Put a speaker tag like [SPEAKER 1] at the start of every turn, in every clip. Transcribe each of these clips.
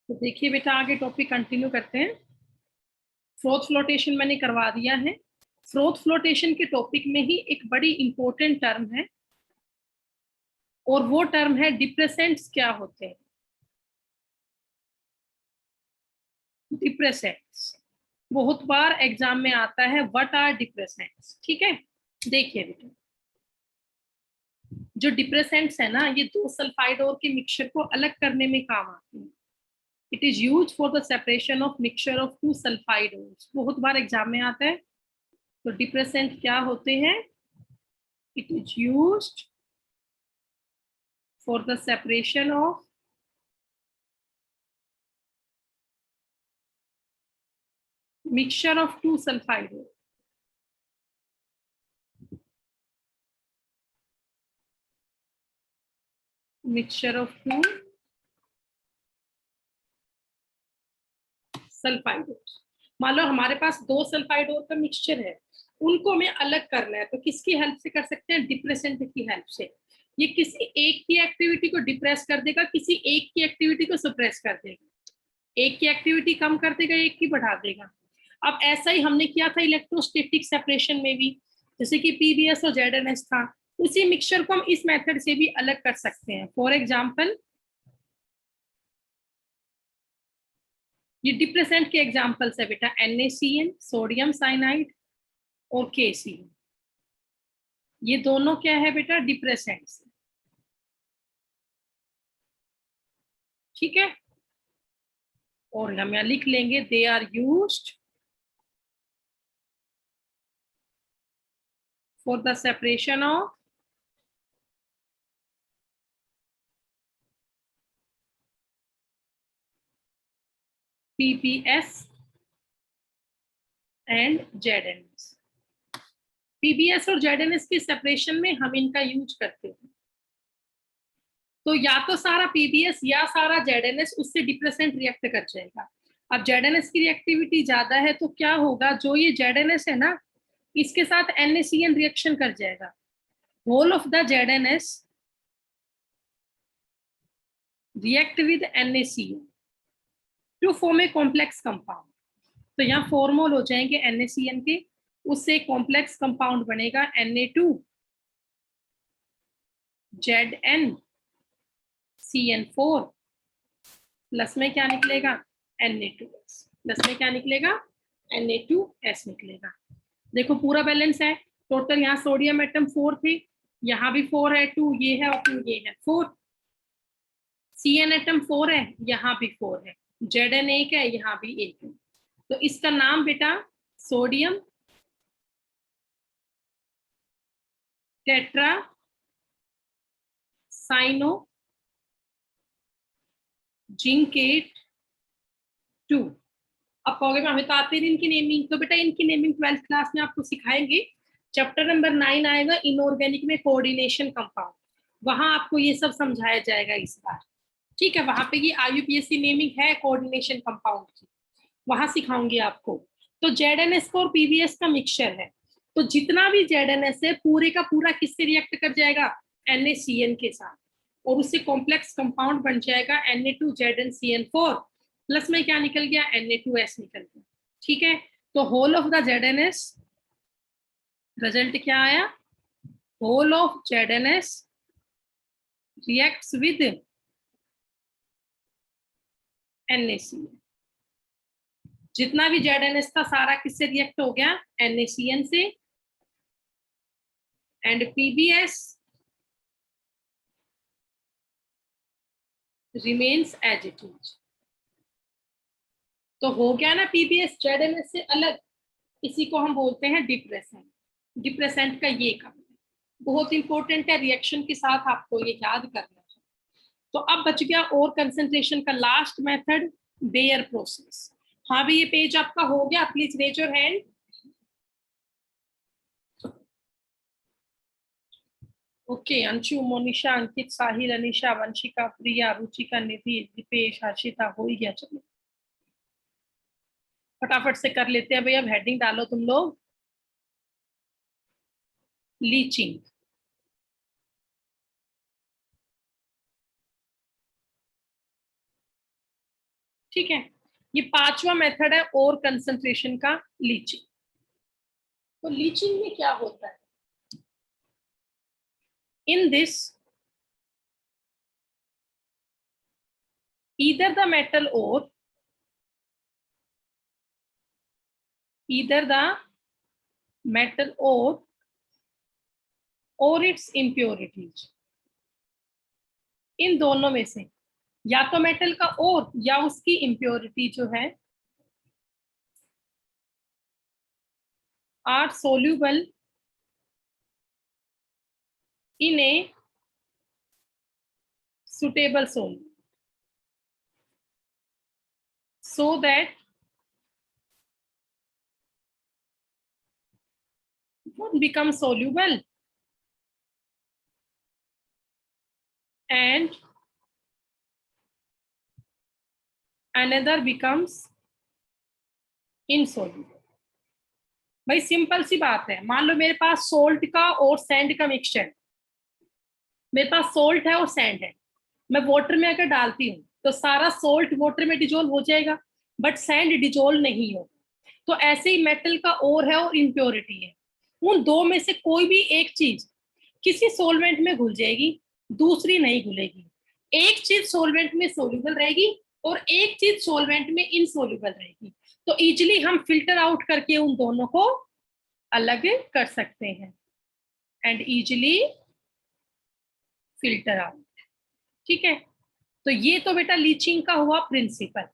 [SPEAKER 1] तो देखिए बेटा, आगे टॉपिक कंटिन्यू करते हैं। फ्रोथ फ्लोटेशन मैंने करवा दिया है। फ्रोथ फ्लोटेशन के टॉपिक में ही एक बड़ी इंपॉर्टेंट टर्म है, और वो टर्म है डिप्रेसेंट्स क्या होते हैं। डिप्रेसेंट्स बहुत बार एग्जाम में आता है, व्हाट आर डिप्रेसेंट्स। ठीक है, देखिए बेटा, जो डिप्रेसेंट्स है ना, ये दो सल्फाइडोर के मिक्सचर को अलग करने में काम आते हैं। It is use for the separation of mixture of two sulphide ores. बहुत बार एग्जाम में आता है। तो डिप्रेसेंट क्या होते हैं? It is used for the separation of mixture of two sulfide, mixture of two सल्फाइडोर। मान लो हमारे पास दो सल्फाइडोर का मिक्सचर है, उनको हमें अलग करना है, तो किसकी हेल्प से कर सकते हैं? डिप्रेसेंट की हेल्प से। ये किसी एक की एक्टिविटी को डिप्रेस कर देगा, किसी एक की एक्टिविटी को सप्रेस कर देगा। एक की एक्टिविटी कम कर देगा, एक की बढ़ा देगा। अब ऐसा ही हमने किया था इलेक्ट्रोस्टैटिक सेपरेशन में भी, जैसे कि पीबीएस और जेडएनएस था। उसी मिक्सचर को हम इस मेथड से भी अलग कर सकते हैं। फॉर एग्जाम्पल, ये डिप्रेसेंट के एग्जाम्पल्स है बेटा, NaCN, सोडियम साइनाइड और KCN। ये दोनों क्या है बेटा? डिप्रेसेंट्स। ठीक है, और हम यहाँ लिख लेंगे they are used for the separation of PBS and ZNS। PBS और ZNS की सेपरेशन में हम इनका यूज करते हैं। तो या तो सारा PBS या सारा ZNS उससे डिप्रेसेंट रिएक्ट कर जाएगा। अब ZNS की रिएक्टिविटी ज्यादा है, तो क्या होगा? जो ये ZNS है ना, इसके साथ NaCN रिएक्शन कर जाएगा। whole of the ZNS react with NaCN to form a complex compound। तो यहाँ 4 मोल हो जाएंगे NaCN के, उससे कॉम्प्लेक्स कंपाउंड बनेगा Na2ZnCN4 प्लस में क्या निकलेगा? Na2S। प्लस में क्या निकलेगा? Na2S निकलेगा। देखो पूरा बैलेंस है। टोटल यहाँ सोडियम एटम 4 थे, यहाँ भी 4 है, 2 ये है और 2 ये है, 4। CN एटम 4 है, यहाँ भी 4 है। Zn 1 है, यहाँ भी 1 है। तो इसका नाम बेटा सोडियम टेट्रा साइनो जिंकेट 2। अब कहोगे मैं, हमें तो आती है इनकी नेमिंग। तो बेटा इनकी नेमिंग 12th क्लास में आपको सिखाएंगे। चैप्टर नंबर 9 आएगा इनऑर्गेनिक में, कोऑर्डिनेशन कंपाउंड। वहां आपको ये सब समझाया जाएगा इस बार। ठीक है, वहां पे ये IUPAC नेमिंग है कोऑर्डिनेशन कंपाउंड की, वहां सिखाऊंगी आपको। तो ZNS और PBS का मिक्सचर है, तो जितना भी ZNS है पूरे का पूरा किससे रिएक्ट कर जाएगा? NaCN के साथ, और उससे कॉम्प्लेक्स कंपाउंड बन जाएगा Na2ZnCN4 प्लस में क्या निकल गया? Na2S निकल गया। ठीक है, तो whole of the ZNS, result क्या आया? Whole of ZNS reacts with NaCN। जितना भी ZNS था सारा किससे रिएक्ट हो गया? NaCN से। And PBS remains as it is। तो हो गया ना PBS ZNS से अलग। इसी को हम बोलते हैं डिप्रेसेंट। डिप्रेसेंट का ये काम है, बहुत इंपॉर्टेंट है, रिएक्शन के साथ आपको ये याद करना है। तो अब बच गया और कंसंट्रेशन का लास्ट मेथड, बेयर प्रोसेस। हाँ भी, ये पेज आपका हो गया, please raise your hand. Okay, Anshu, Monisha, Ankit, Sahil, Anisha, Vanshika, Priya, Ruchika, Nidhi, Deepesh, Harshita, हो ही गया। चलो फटाफट से कर लेते हैं भाई। अब हेडिंग डालो तुम लोग, लीचिंग। ठीक है, ये पांचवा मेथड है और कंसंट्रेशन का, लीचिंग। तो लीचिंग में क्या होता है? In this either the metal ore, either the metal ore or its impurities, इन दोनों में से या तो मेटल का और या उसकी इम्प्योरिटी जो है are soluble in a suitable solvent so that one becomes soluble and another becomes insoluble। भाई सिंपल सी बात है, मान लो मेरे पास सोल्ट का और सैंड का मिक्सचर है, मेरे पास सोल्ट है और सैंड है, मैं वाटर में अगर डालती हूँ तो सारा सोल्ट वाटर में डिजोल्व हो जाएगा, बट सैंड डिजोल्व नहीं हो। तो ऐसे ही मेटल का ओर है और इम्प्योरिटी है, उन दो में से कोई भी एक चीज किसी सोलवेंट में घुल जाएगी, दूसरी नहीं घुलेगी। एक चीज सोलवेंट में सोल्यूबल रहेगी और एक चीज सोलवेंट में इनसोल्यूबल रहेगी। तो इजिली हम फिल्टर आउट करके उन दोनों को अलग कर सकते हैं एंड इजिली फिल्टर आउट। ठीक है, तो ये तो बेटा लीचिंग का हुआ प्रिंसिपल।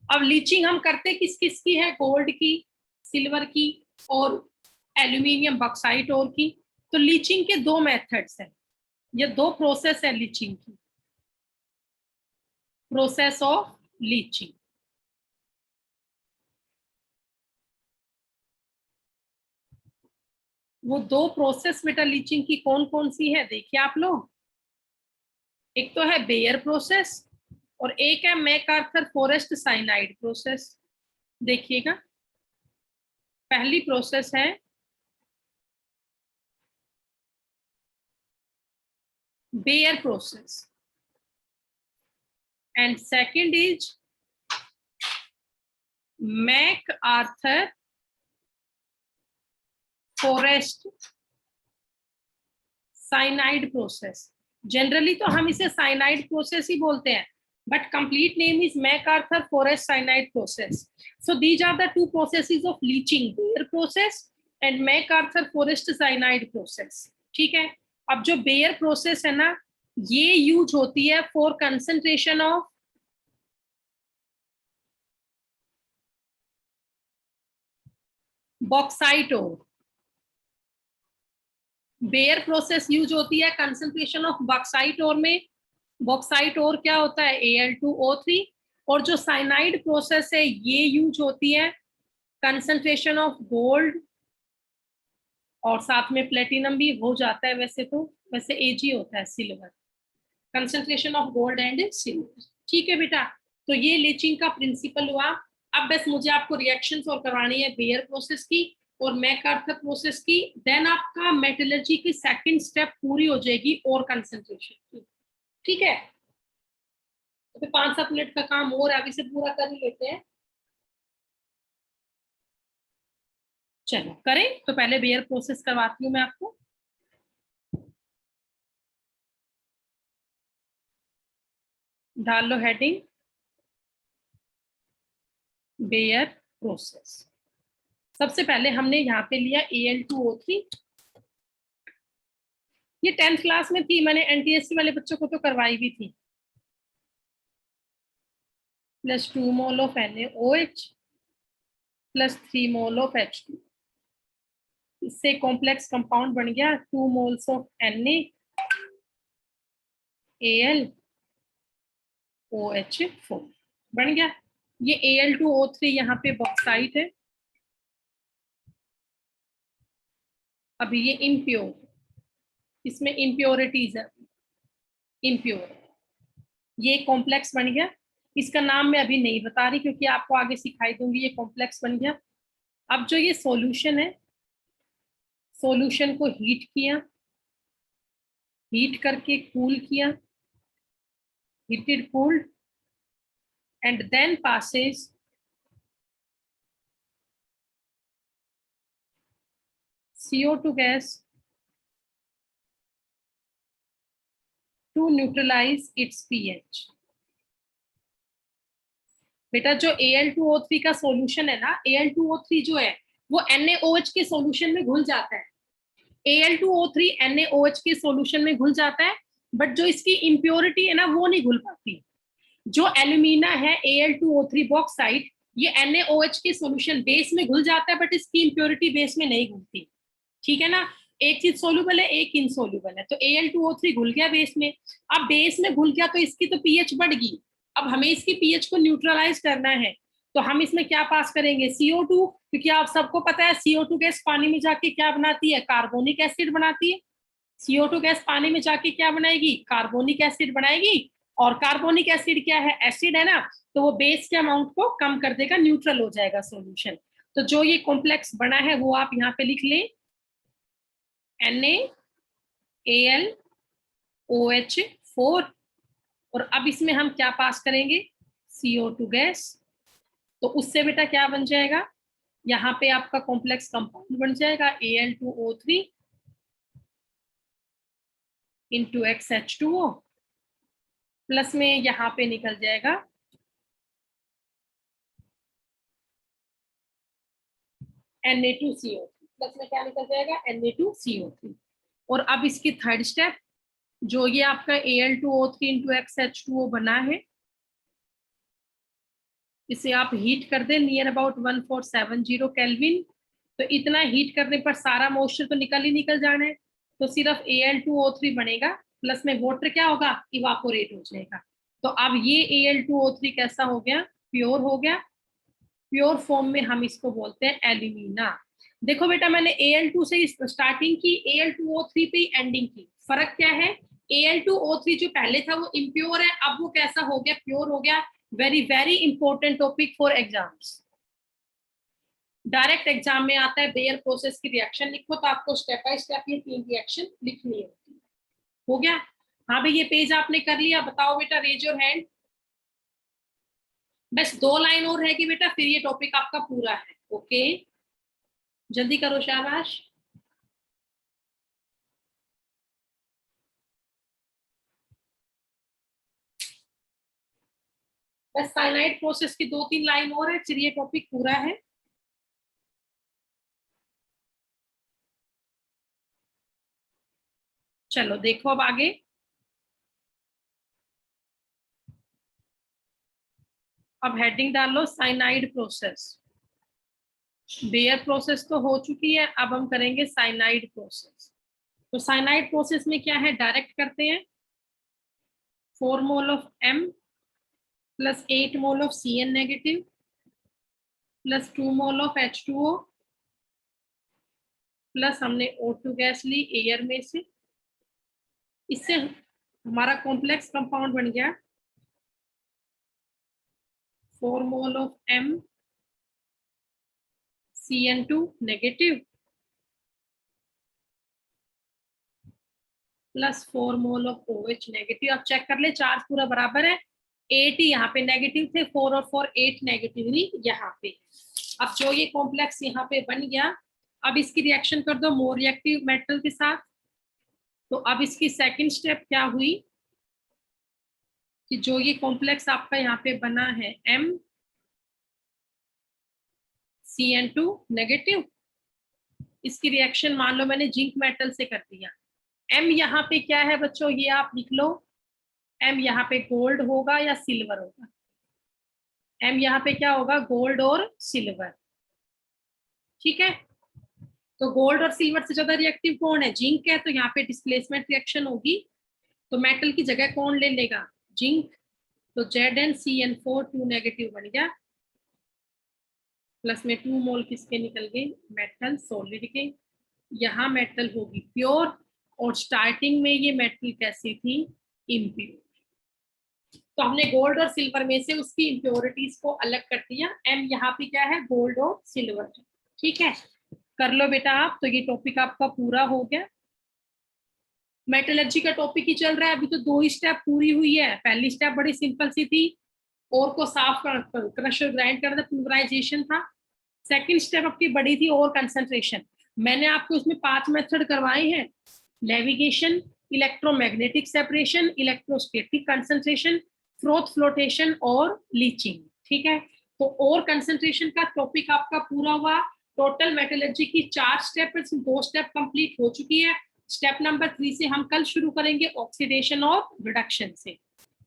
[SPEAKER 1] अब लीचिंग हम करते किस किस की है? गोल्ड की, सिल्वर की और एल्यूमिनियम बॉक्साइट ओर की। तो लीचिंग के दो मेथड्स हैं, ये दो प्रोसेस है लीचिंग की। प्रोसेस ऑफ लीचिंग, वो दो प्रोसेस बेटा लीचिंग की कौन कौन सी है देखिए आप लोग। एक तो है बेयर प्रोसेस और एक है मैकआर्थर फॉरेस्ट साइनाइड प्रोसेस। देखिएगा, पहली प्रोसेस है bear process and second is MacArthur forest cyanide process. Generally तो हम इसे साइनाइड प्रोसेस ही बोलते हैं, but complete name is MacArthur Forest Cyanide process. So these are the two processes of leaching, Bayer process and MacArthur Forest Cyanide process. ठीक है, अब जो bear process है ना, ये यूज होती है for concentration of bauxite ore. Bayer process use होती है कंसंट्रेशन ऑफ बॉक्साइट ओर में। बॉक्साइट ओर क्या होता है? Al2O3। और जो साइनाइड प्रोसेस है ये यूज होती है कंसंट्रेशन ऑफ गोल्ड और साथ में प्लेटिनम भी हो जाता है वैसे तो, वैसे Ag होता है silver, concentration of gold and silver. ठीक है बेटा, तो ये लीचिंग का प्रिंसिपल हुआ। अब बस मुझे आपको रिएक्शंस और करवानी है बेयर प्रोसेस की और मैकआर्थर प्रोसेस की, देन आपका मेटलर्जी की सेकंड स्टेप पूरी हो जाएगी और कंसंट्रेशन की। ठीक है, तो 5-7 मिनट का काम और अभी से पूरा कर ही लेते हैं। चलो करें, तो पहले बेयर प्रोसेस करवाती हूँ मैं आपको। डाल लो हेडिंग बेयर प्रोसेस। सबसे पहले हमने यहाँ पे लिया Al2O3। ये 10th क्लास में थी, मैंने NTSC वाले बच्चों को तो करवाई भी थी। Plus 2 mole of NaOH plus 3 mole of H2। इससे कॉम्प्लेक्स कंपाउंड बन गया 2 मोल्स ऑफ NaAlOH4 बन गया। ये Al2O3 यहाँ पे बॉक्साइट है, अभी ये इम्प्योर, इसमें इम्प्योरिटीज है, इम्प्योर। ये कॉम्प्लेक्स बन गया, इसका नाम मैं अभी नहीं बता रही क्योंकि आपको आगे सिखाई दूंगी। ये कॉम्प्लेक्स बन गया। अब जो ये सॉल्यूशन है, सॉल्यूशन को हीट किया, हीट करके कूल किया, heated cooled and then passes CO2 gas to neutralize its pH. बेटा जो Al2O3 का सॉल्यूशन है ना, Al2O3 जो है वो NaOH के सॉल्यूशन में घुल जाता है। Al2O3 NaOH के सॉल्यूशन में घुल जाता है, बट जो इसकी इम्प्योरिटी है ना वो नहीं घुल पाती। जो एल्यूमिना है Al2O3 बॉक्साइड, ये NaOH के सॉल्यूशन बेस में घुल जाता है, बट इसकी इम्प्योरिटी बेस में नहीं घुलती। ठीक है ना, एक चीज सोल्यूबल है, एक इनसोल्यूबल है। तो Al2O3 घुल गया बेस में, अब बेस में घुल गया तो इसकी तो पीएच बढ़ गई। अब हमें इसकी पीएच को न्यूट्रलाइज करना है, तो हम इसमें क्या पास करेंगे, CO2, क्योंकि आप सबको पता है CO2 गैस पानी में जाके क्या बनाती है, कार्बोनिक एसिड बनाती है। CO2 गैस पानी में जाके क्या बनाएगी, कार्बोनिक एसिड बनाएगी। और कार्बोनिक एसिड क्या है, एसिड है ना, तो वो बेस के अमाउंट को कम कर देगा, न्यूट्रल हो जाएगा सॉल्यूशन। तो जो ये कॉम्प्लेक्स बना है वो आप यहाँ पे लिख लें, NaAlOH4। और अब इसमें हम क्या पास करेंगे, CO2 गैस। तो उससे बेटा क्या बन जाएगा, यहाँ पे आपका कॉम्प्लेक्स कंपाउंड बन जाएगा Al2O3 इंटू XH2O, प्लस में यहाँ पे निकल जाएगा Na2CO3, प्लस में क्या निकल जाएगा, Na2CO3। और अब इसकी थर्ड स्टेप, जो ये आपका Al2O3 इंटू XH2O बना है, इसे आप हीट कर दें नियर अबाउट 1470 केल्विन। तो इतना हीट करने पर सारा मॉइस्चर तो निकल जाना है, तो सिर्फ Al2O3 बनेगा, प्लस में वाटर क्या होगा, इवापोरेट हो जाएगा। तो अब ये Al2O3 कैसा हो गया, प्योर हो गया। प्योर फॉर्म में हम इसको बोलते हैं एल्यूमिना। देखो बेटा मैंने Al2 से स्टार्टिंग की, Al2O3 पे एंडिंग की। फर्क क्या है, Al2O3 जो पहले था वो इम्प्योर है, अब वो कैसा हो गया, प्योर हो गया। Very very important topic for exams. Direct exam में आता है बेयर प्रोसेस की रिएक्शन लिखो, तो आपको स्टेप बाय स्टेप ये 3 रिएक्शन लिखनी होती है। हो गया, हाँ भाई ये पेज आपने कर लिया, बताओ बेटा, रेज योर हैंड। बस 2 लाइन और रहेगी बेटा, फिर ये टॉपिक आपका पूरा है। ओके जल्दी करो, शाबाश। बस साइनाइड प्रोसेस की 2-3 लाइन और है, फिर ये टॉपिक पूरा है। चलो देखो अब आगे, अब हेडिंग डालो साइनाइड प्रोसेस। बेयर प्रोसेस तो हो चुकी है, अब हम करेंगे साइनाइड प्रोसेस। तो साइनाइड प्रोसेस में क्या है, डायरेक्ट करते हैं। 4 mole of M plus 8 mole of Cn negative plus 2 mole of H2O plus हमने O2 गैस ली एयर में से। इससे हमारा कॉम्प्लेक्स कंपाउंड बन गया 4 mole of M Cn2 negative plus 4 mole of OH negative. अब चेक कर ले, चार्ज पूरा बराबर है। 8 ही यहाँ पे नेगेटिव थे, 4 और 4 8 नेगेटिव ही यहाँ पे। अब जो ये कॉम्प्लेक्स यहाँ पे बन गया, अब इसकी रिएक्शन कर दो मोर रिएक्टिव मेटल के साथ। तो अब इसकी सेकंड स्टेप क्या हुई कि जो ये कॉम्प्लेक्स आपका यहाँ पे बना है M Cn2 नेगेटिव, इसकी रिएक्शन मान लो मैंने जिंक मेटल से कर दिया। M यहाँ पे क्या है बच्चों, ये आप लिख लो, M यहाँ पे गोल्ड होगा या सिल्वर होगा। M यहाँ पे क्या होगा, गोल्ड और सिल्वर। ठीक है, तो गोल्ड और सिल्वर से ज्यादा रिएक्टिव कौन है, जिंक है। तो यहाँ पे डिस्प्लेसमेंट रिएक्शन होगी, तो मेटल की जगह कौन ले लेगा, जिंक। तो ZnCN4 2 नेगेटिव बन गया, प्लस में 2 मोल किसके निकल गए, मेटल सॉलिड के। यहाँ मेटल होगी प्योर, और स्टार्टिंग में ये मेटल कैसी थी, इम्प्योर। तो हमने गोल्ड और सिल्वर में से उसकी इम्प्योरिटीज को अलग कर दिया। M यहाँ पे क्या है, गोल्ड और सिल्वर। ठीक है, कर लो बेटा आप। तो ये टॉपिक आपका पूरा हो गया। मेटलर्जी का टॉपिक ही चल रहा है, अभी तो 2 ही स्टेप पूरी हुई है। पहली स्टेप बड़ी सिंपल सी थी, और को साफ कर, क्रशर ग्राइंड करना, पिल्वराइजेशन था। सेकंड स्टेप आपकी बड़ी थी और कंसंट्रेशन। मैंने आपको उसमें 5 मेथड करवाए हैं, navigation, electromagnetic separation, electrostatic concentration, froth flotation और लीचिंग। ठीक है, तो और कंसंट्रेशन का टॉपिक आपका पूरा हुआ। टोटल मेटलर्जी की 4 स्टेप, 2 स्टेप कंप्लीट हो चुकी है। स्टेप नंबर 3 से हम कल शुरू करेंगे, ऑक्सीडेशन और रिडक्शन से।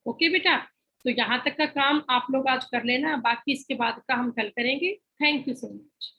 [SPEAKER 1] ओके बेटा, तो यहाँ तक का काम आप लोग आज कर लेना, बाकी इसके बाद का हम कल करेंगे। Thank you so much.